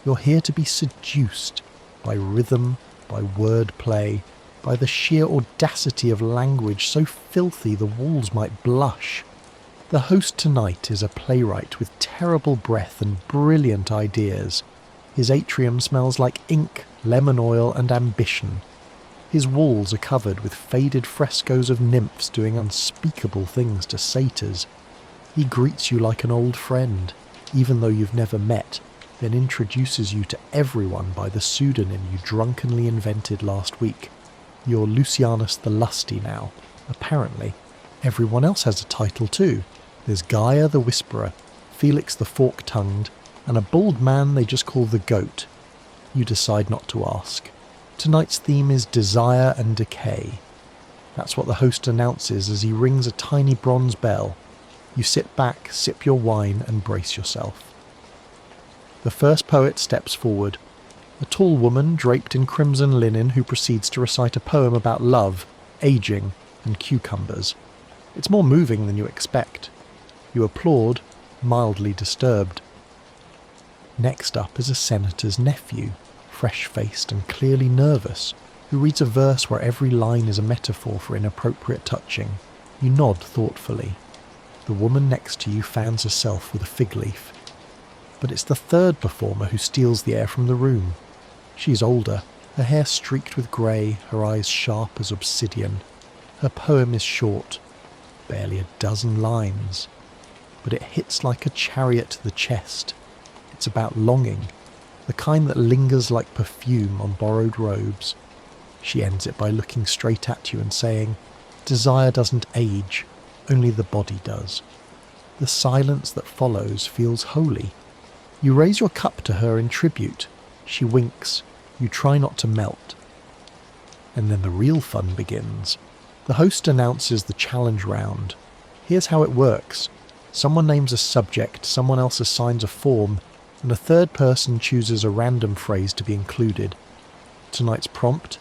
You're here to be seduced by rhythm, by wordplay, by the sheer audacity of language so filthy the walls might blush. The host tonight is a playwright with terrible breath and brilliant ideas. His atrium smells like ink, lemon oil and ambition. His walls are covered with faded frescoes of nymphs doing unspeakable things to satyrs. He greets you like an old friend, even though you've never met, then introduces you to everyone by the pseudonym you drunkenly invented last week. You're Lucianus the Lusty now, apparently. Everyone else has a title too. There's Gaia the Whisperer, Felix the Fork-Tongued, and a bald man they just call the Goat. You decide not to ask. Tonight's theme is desire and decay. That's what the host announces as he rings a tiny bronze bell. You sit back, sip your wine, and brace yourself. The first poet steps forward. A tall woman draped in crimson linen who proceeds to recite a poem about love, aging, and cucumbers. It's more moving than you expect. You applaud, mildly disturbed. Next up is a senator's nephew, fresh-faced and clearly nervous, who reads a verse where every line is a metaphor for inappropriate touching. You nod thoughtfully. The woman next to you fans herself with a fig leaf. But it's the third performer who steals the air from the room. She's older, her hair streaked with grey, her eyes sharp as obsidian. Her poem is short, barely a dozen lines, but it hits like a chariot to the chest. It's about longing, the kind that lingers like perfume on borrowed robes. She ends it by looking straight at you and saying, "Desire doesn't age, only the body does." The silence that follows feels holy. You raise your cup to her in tribute. She winks. You try not to melt. And then the real fun begins. The host announces the challenge round. Here's how it works. Someone names a subject, someone else assigns a form, and a third person chooses a random phrase to be included. Tonight's prompt: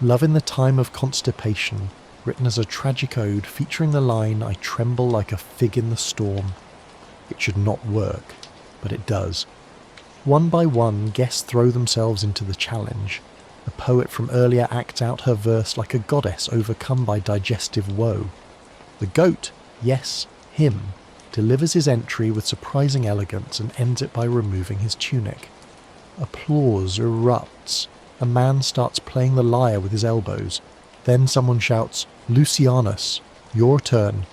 love in the time of constipation, written as a tragic ode featuring the line, "I tremble like a fig in the storm." It should not work, but it does. One by one, guests throw themselves into the challenge. The poet from earlier acts out her verse like a goddess overcome by digestive woe. The goat, yes, him, delivers his entry with surprising elegance and ends it by removing his tunic. Applause erupts. A man starts playing the lyre with his elbows. Then someone shouts, "Lucianus, your turn."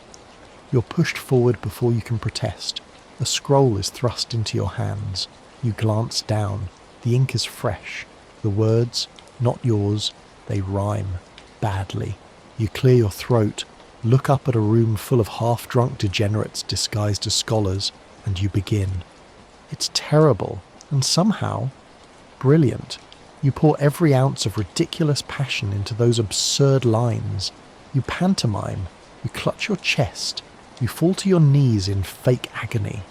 You're pushed forward before you can protest. A scroll is thrust into your hands. You glance down. The ink is fresh. The words, not yours, they rhyme badly. You clear your throat, look up at a room full of half-drunk degenerates disguised as scholars, and you begin. It's terrible, and somehow brilliant. You pour every ounce of ridiculous passion into those absurd lines. You pantomime. You clutch your chest. You fall to your knees in fake agony.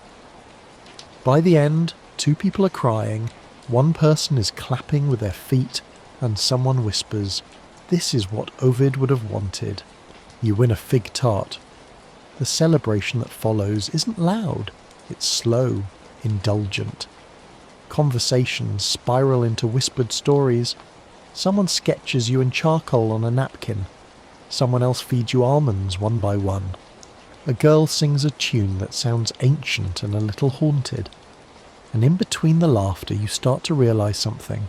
By the end, 2 people are crying, 1 person is clapping with their feet, and someone whispers, "This is what Ovid would have wanted." You win a fig tart. The celebration that follows isn't loud. It's slow, indulgent. Conversations spiral into whispered stories. Someone sketches you in charcoal on a napkin. Someone else feeds you almonds one by one. A girl sings a tune that sounds ancient and a little haunted. And in between the laughter you start to realise something.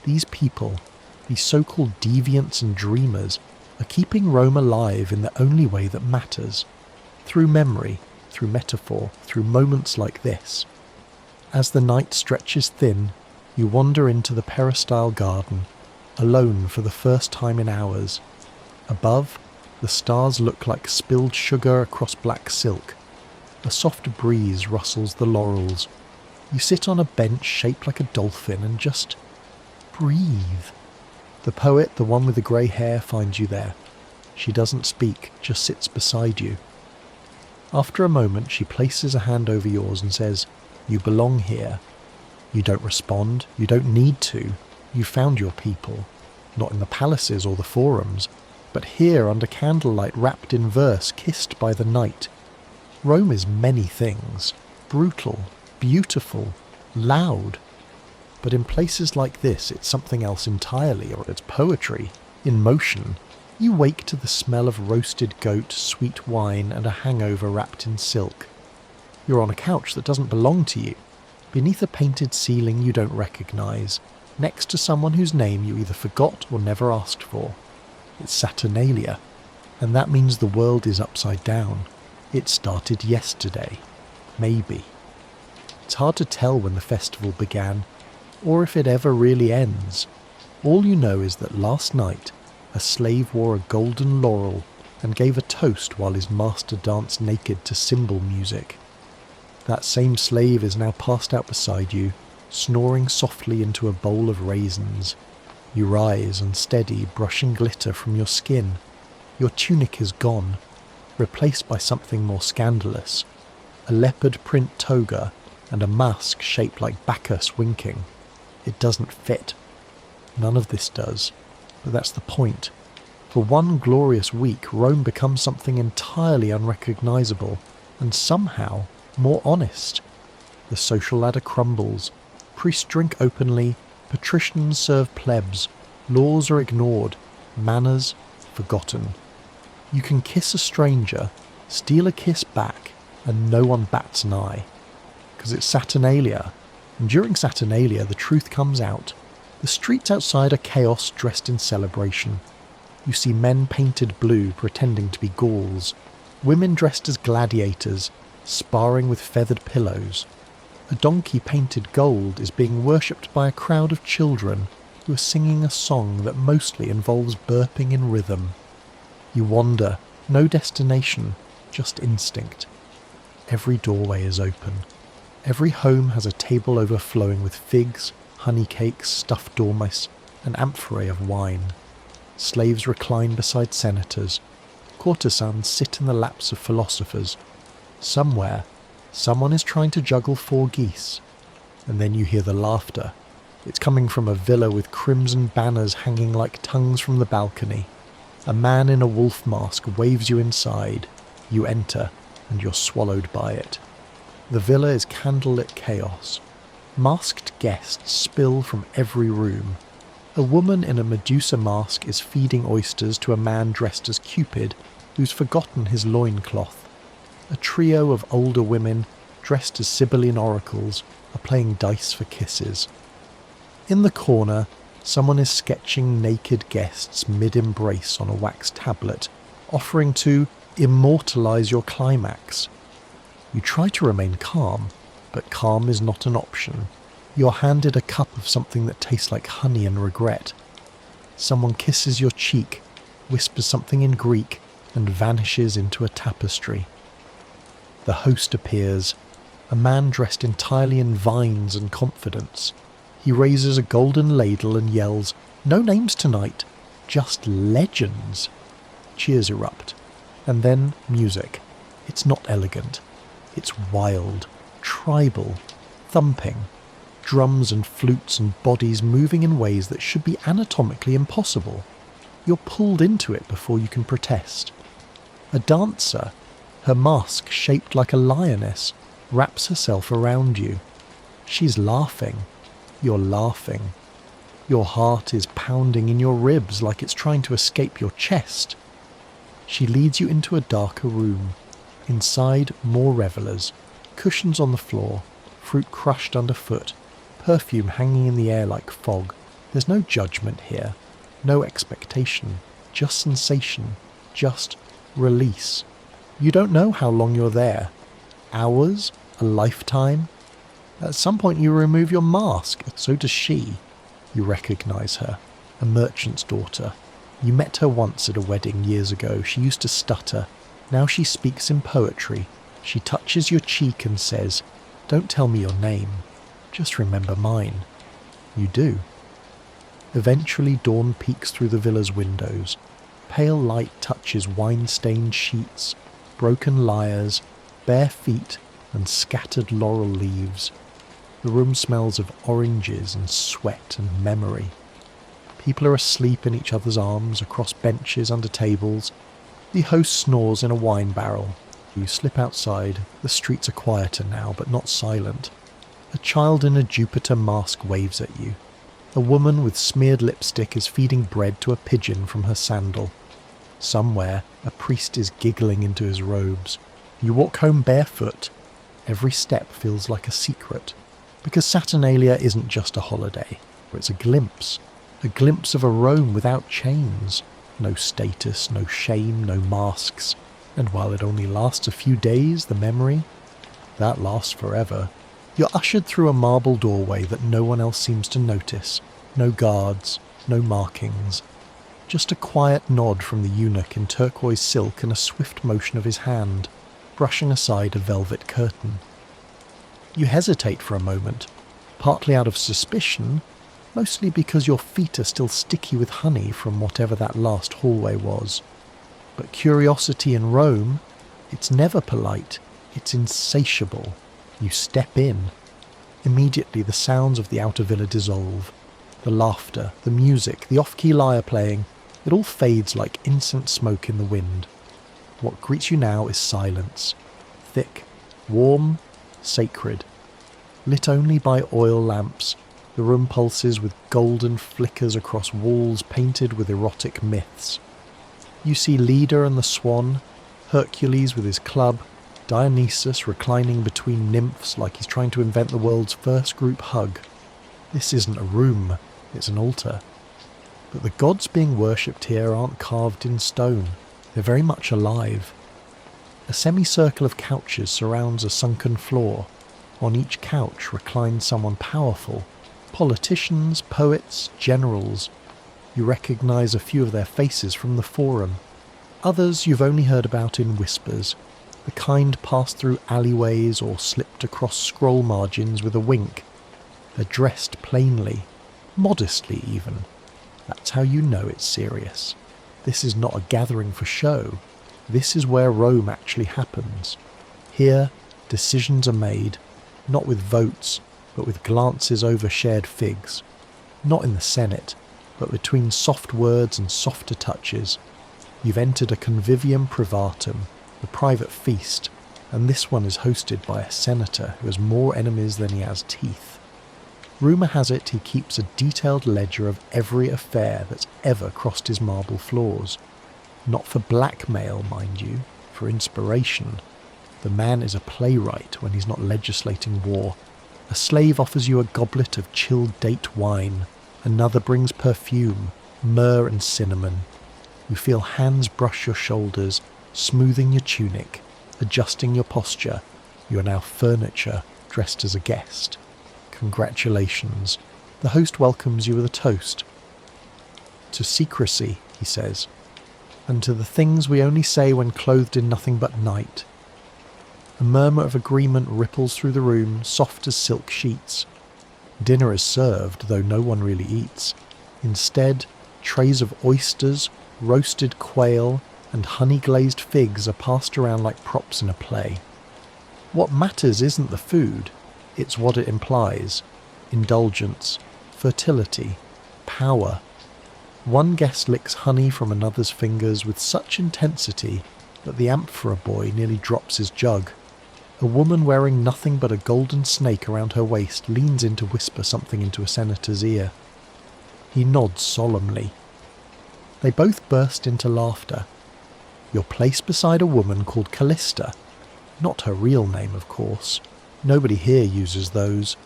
These people, these so-called deviants and dreamers, are keeping Rome alive in the only way that matters. Through memory, through metaphor, through moments like this. As the night stretches thin, you wander into the peristyle garden, alone for the first time in hours. Above, the stars look like spilled sugar across black silk. A soft breeze rustles the laurels. You sit on a bench shaped like a dolphin and just breathe. The poet, the one with the grey hair, finds you there. She doesn't speak, just sits beside you. After a moment, she places a hand over yours and says, "You belong here." You don't respond. You don't need to. You found your people. Not in the palaces or the forums, but here under candlelight, wrapped in verse, kissed by the night. Rome is many things. Brutal, beautiful, loud. But in places like this, it's something else entirely, or it's poetry, in motion. You wake to the smell of roasted goat, sweet wine, and a hangover wrapped in silk. You're on a couch that doesn't belong to you, beneath a painted ceiling you don't recognise, next to someone whose name you either forgot or never asked for. It's Saturnalia, and that means the world is upside down. It started yesterday. Maybe. It's hard to tell when the festival began, or if it ever really ends. All you know is that last night, a slave wore a golden laurel and gave a toast while his master danced naked to cymbal music. That same slave is now passed out beside you, snoring softly into a bowl of raisins. You rise, unsteady, brushing glitter from your skin. Your tunic is gone, replaced by something more scandalous. A leopard print toga and a mask shaped like Bacchus winking. It doesn't fit. None of this does. But that's the point. For one glorious week, Rome becomes something entirely unrecognisable, and somehow more honest. The social ladder crumbles. Priests drink openly. Patricians serve plebs. Laws are ignored, manners forgotten. You can kiss a stranger, steal a kiss back, and no one bats an eye. Because it's Saturnalia, and during Saturnalia the truth comes out. The streets outside are chaos dressed in celebration. You see men painted blue pretending to be Gauls, women dressed as gladiators, sparring with feathered pillows. A donkey painted gold is being worshipped by a crowd of children who are singing a song that mostly involves burping in rhythm. You wander, no destination, just instinct. Every doorway is open. Every home has a table overflowing with figs, honey cakes, stuffed dormice, an amphorae of wine. Slaves recline beside senators. Courtesans sit in the laps of philosophers. Somewhere, someone is trying to juggle 4 geese. And then you hear the laughter. It's coming from a villa with crimson banners hanging like tongues from the balcony. A man in a wolf mask waves you inside. You enter, and you're swallowed by it. The villa is candlelit chaos. Masked guests spill from every room. A woman in a Medusa mask is feeding oysters to a man dressed as Cupid, who's forgotten his loincloth. A trio of older women, dressed as Sibylline oracles, are playing dice for kisses. In the corner, someone is sketching naked guests mid-embrace on a wax tablet, offering to immortalise your climax. You try to remain calm, but calm is not an option. You're handed a cup of something that tastes like honey and regret. Someone kisses your cheek, whispers something in Greek, and vanishes into a tapestry. The host appears, a man dressed entirely in vines and confidence. He raises a golden ladle and yells, "No names tonight, just legends." Cheers erupt. And then music. It's not elegant. It's wild, tribal, thumping. Drums and flutes and bodies moving in ways that should be anatomically impossible. You're pulled into it before you can protest. A dancer, her mask shaped like a lioness, wraps herself around you. She's laughing. You're laughing. Your heart is pounding in your ribs like it's trying to escape your chest. She leads you into a darker room. Inside, more revellers. Cushions on the floor, fruit crushed underfoot, perfume hanging in the air like fog. There's no judgment here, no expectation, just sensation, just release. You don't know how long you're there. Hours? A lifetime? At some point you remove your mask, so does she. You recognise her, a merchant's daughter. You met her once at a wedding years ago. She used to stutter. Now she speaks in poetry. She touches your cheek and says, "Don't tell me your name. Just remember mine." You do. Eventually dawn peeks through the villa's windows. Pale light touches wine-stained sheets, broken lyres, bare feet, and scattered laurel leaves. The room smells of oranges and sweat and memory. People are asleep in each other's arms, across benches, under tables. The host snores in a wine barrel. You slip outside. The streets are quieter now, but not silent. A child in a Jupiter mask waves at you. A woman with smeared lipstick is feeding bread to a pigeon from her sandal. Somewhere, a priest is giggling into his robes. You walk home barefoot. Every step feels like a secret. Because Saturnalia isn't just a holiday. It's a glimpse of a Rome without chains. No status, no shame, no masks. And while it only lasts a few days, the memory, that lasts forever. You're ushered through a marble doorway that no one else seems to notice. No guards, no markings. Just a quiet nod from the eunuch in turquoise silk and a swift motion of his hand, brushing aside a velvet curtain. You hesitate for a moment, partly out of suspicion, mostly because your feet are still sticky with honey from whatever that last hallway was. But curiosity in Rome, it's never polite, it's insatiable. You step in. Immediately the sounds of the outer villa dissolve. The laughter, the music, the off-key lyre playing, it all fades like incense smoke in the wind. What greets you now is silence. Thick, warm, sacred. Lit only by oil lamps, The room pulses with golden flickers across walls painted with erotic myths. You see Leda and the swan, Hercules with his club, Dionysus reclining between nymphs like he's trying to invent the world's first group hug. This isn't a room, it's an altar. But the gods being worshipped here aren't carved in stone, they're very much alive. A semicircle of couches surrounds a sunken floor. On each couch reclines someone powerful. Politicians, poets, generals. You recognise a few of their faces from the forum. Others you've only heard about in whispers, the kind passed through alleyways or slipped across scroll margins with a wink. They're dressed plainly, modestly even. That's how you know it's serious. This is not a gathering for show. This is where Rome actually happens. Here, decisions are made, not with votes, but with glances over shared figs. Not in the Senate, but between soft words and softer touches. You've entered a convivium privatum, the private feast, and this one is hosted by a senator who has more enemies than he has teeth. Rumour has it he keeps a detailed ledger of every affair that's ever crossed his marble floors. Not for blackmail, mind you, for inspiration. The man is a playwright when he's not legislating war. A slave offers you a goblet of chilled date wine. Another brings perfume, myrrh and cinnamon. You feel hands brush your shoulders, smoothing your tunic, adjusting your posture. You are now furniture, dressed as a guest. Congratulations. The host welcomes you with a toast. To secrecy, he says, and to the things we only say when clothed in nothing but night. A murmur of agreement ripples through the room, soft as silk sheets. Dinner is served, though no one really eats. Instead, trays of oysters, roasted quail, and honey-glazed figs are passed around like props in a play. What matters isn't the food, it's what it implies. Indulgence, fertility, power. One guest licks honey from another's fingers with such intensity that the amphora boy nearly drops his jug. A woman wearing nothing but a golden snake around her waist leans in to whisper something into a senator's ear. He nods solemnly. They both burst into laughter. You're placed beside a woman called Callista. Not her real name, of course. Nobody here uses those.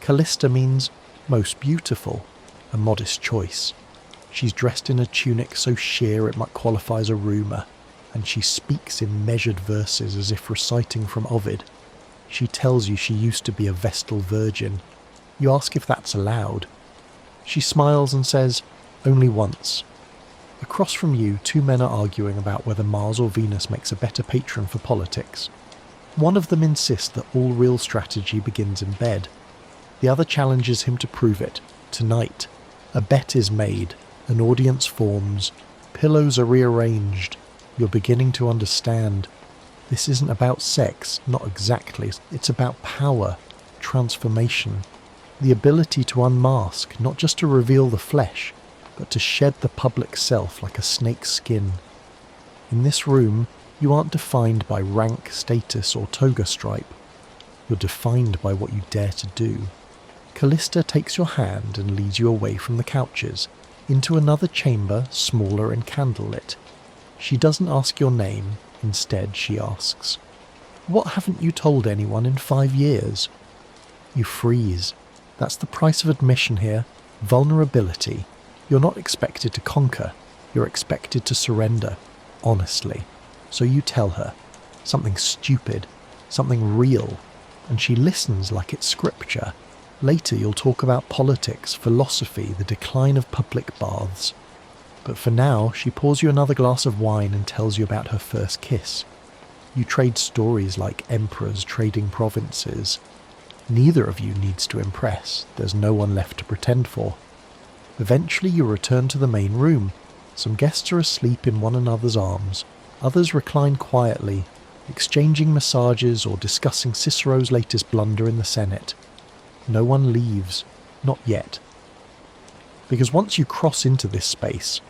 Callista means most beautiful, a modest choice. She's dressed in a tunic so sheer it might qualify as a rumour, and she speaks in measured verses as if reciting from Ovid. She tells you she used to be a Vestal virgin. You ask if that's allowed. She smiles and says, only once. Across from you, two men are arguing about whether Mars or Venus makes a better patron for politics. One of them insists that all real strategy begins in bed. The other challenges him to prove it, tonight. A bet is made, an audience forms, pillows are rearranged. You're beginning to understand. This isn't about sex, not exactly. It's about power, transformation, the ability to unmask, not just to reveal the flesh, but to shed the public self like a snake's skin. In this room, you aren't defined by rank, status, or toga stripe. You're defined by what you dare to do. Callista takes your hand and leads you away from the couches, into another chamber, smaller and candlelit. She doesn't ask your name, instead she asks, "What haven't you told anyone in 5 years?" You freeze. That's the price of admission here, vulnerability. You're not expected to conquer, you're expected to surrender, honestly. So you tell her, something stupid, something real, and she listens like it's scripture. Later you'll talk about politics, philosophy, the decline of public baths. But for now, she pours you another glass of wine and tells you about her first kiss. You trade stories like emperors trading provinces. Neither of you needs to impress, there's no one left to pretend for. Eventually you return to the main room. Some guests are asleep in one another's arms. Others recline quietly, exchanging massages or discussing Cicero's latest blunder in the Senate. No one leaves, not yet. Because once you cross into this space,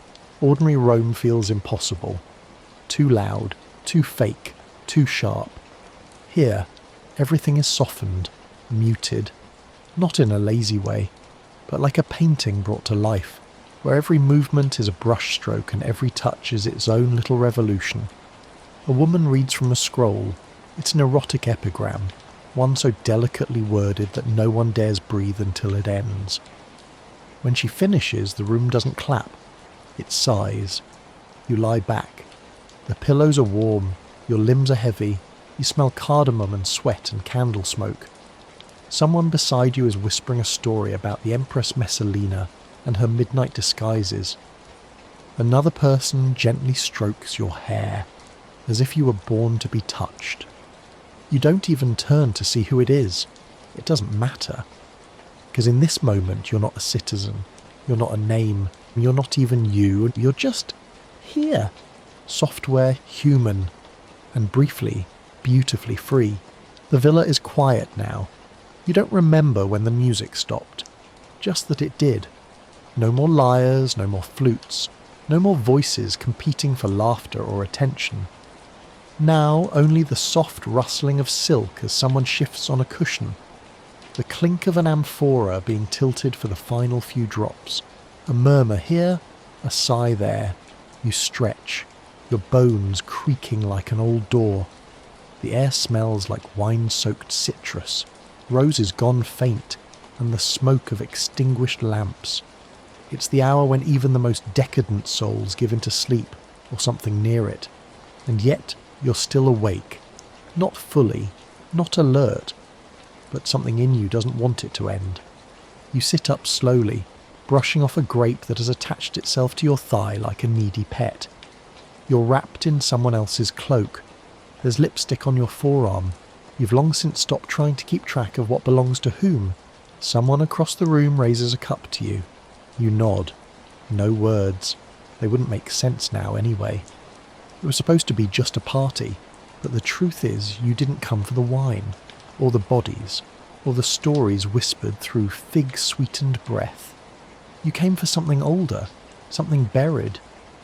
ordinary Rome feels impossible. Too loud, too fake, too sharp. Here, everything is softened, muted, not in a lazy way, but like a painting brought to life, where every movement is a brushstroke and every touch is its own little revolution. A woman reads from a scroll. It's an erotic epigram, one so delicately worded that no one dares breathe until it ends. When she finishes, the room doesn't clap. It sighs. You lie back. The pillows are warm, your limbs are heavy, you smell cardamom and sweat and candle smoke. Someone beside you is whispering a story about the Empress Messalina and her midnight disguises. Another person gently strokes your hair, as if you were born to be touched. You don't even turn to see who it is. It doesn't matter. Because in this moment you're not a citizen, you're not a name, you're not even you, you're just here. Software, human, and briefly, beautifully free. The villa is quiet now. You don't remember when the music stopped, just that it did. No more lyres, no more flutes, no more voices competing for laughter or attention. Now only the soft rustling of silk as someone shifts on a cushion, the clink of an amphora being tilted for the final few drops, a murmur here, a sigh there. You stretch, your bones creaking like an old door. The air smells like wine-soaked citrus, roses gone faint, and the smoke of extinguished lamps. It's the hour when even the most decadent souls give into sleep, or something near it, and yet you're still awake, not fully, not alert, but something in you doesn't want it to end. You sit up slowly, brushing off a grape that has attached itself to your thigh like a needy pet. You're wrapped in someone else's cloak. There's lipstick on your forearm. You've long since stopped trying to keep track of what belongs to whom. Someone across the room raises a cup to you. You nod. No words. They wouldn't make sense now anyway. It was supposed to be just a party, but the truth is you didn't come for the wine, or the bodies, or the stories whispered through fig-sweetened breath. You came for something older, something buried.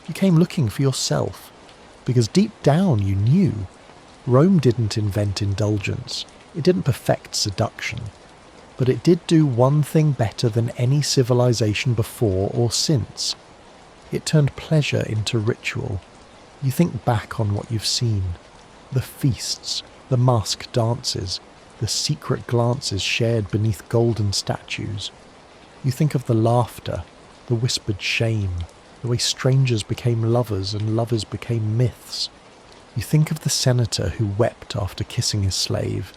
You came looking for yourself, because deep down you knew. Rome didn't invent indulgence, it didn't perfect seduction, but it did do one thing better than any civilization before or since. It turned pleasure into ritual. You think back on what you've seen, the feasts, the masked dances, the secret glances shared beneath golden statues. You think of the laughter, the whispered shame, the way strangers became lovers and lovers became myths. You think of the senator who wept after kissing his slave.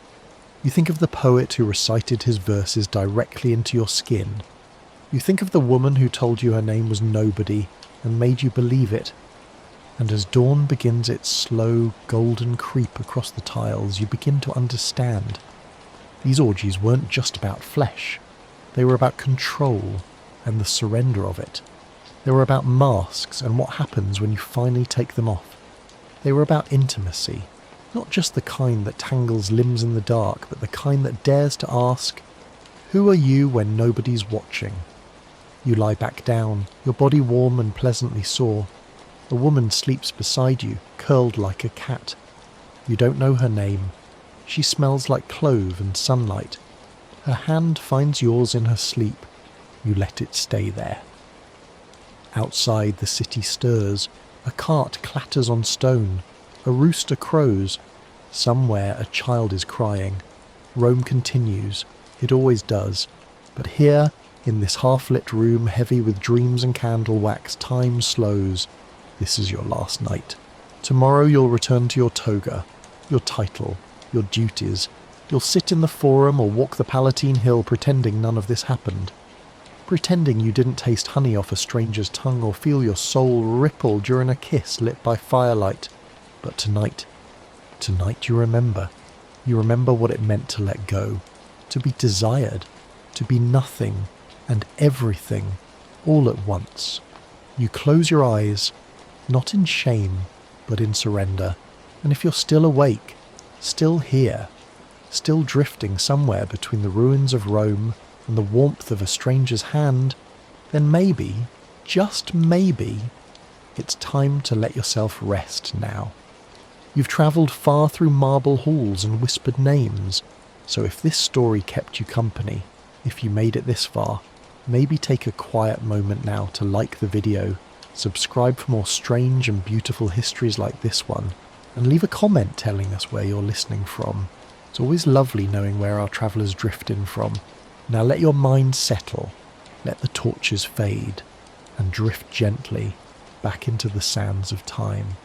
You think of the poet who recited his verses directly into your skin. You think of the woman who told you her name was nobody and made you believe it. And as dawn begins its slow, golden creep across the tiles, you begin to understand. These orgies weren't just about flesh. They were about control and the surrender of it. They were about masks and what happens when you finally take them off. They were about intimacy, not just the kind that tangles limbs in the dark, but the kind that dares to ask, who are you when nobody's watching? You lie back down, your body warm and pleasantly sore. A woman sleeps beside you, curled like a cat. You don't know her name. She smells like clove and sunlight. Her hand finds yours in her sleep. You let it stay there. Outside, the city stirs. A cart clatters on stone. A rooster crows. Somewhere a child is crying. Rome continues. It always does. But here, in this half-lit room heavy with dreams and candle wax, time slows. This is your last night. Tomorrow you'll return to your toga, your title, your duties. You'll sit in the forum or walk the Palatine Hill pretending none of this happened. Pretending you didn't taste honey off a stranger's tongue or feel your soul ripple during a kiss lit by firelight. But tonight you remember. You remember what it meant to let go, to be desired, to be nothing and everything all at once. You close your eyes, not in shame, but in surrender. And if you're still awake, still here, still drifting somewhere between the ruins of Rome and the warmth of a stranger's hand, then maybe, just maybe, it's time to let yourself rest now. You've travelled far through marble halls and whispered names, so if this story kept you company, if you made it this far, maybe take a quiet moment now to like the video, subscribe for more strange and beautiful histories like this one, and leave a comment telling us where you're listening from. It's always lovely knowing where our travellers drift in from. Now let your mind settle, let the torches fade, and drift gently back into the sands of time.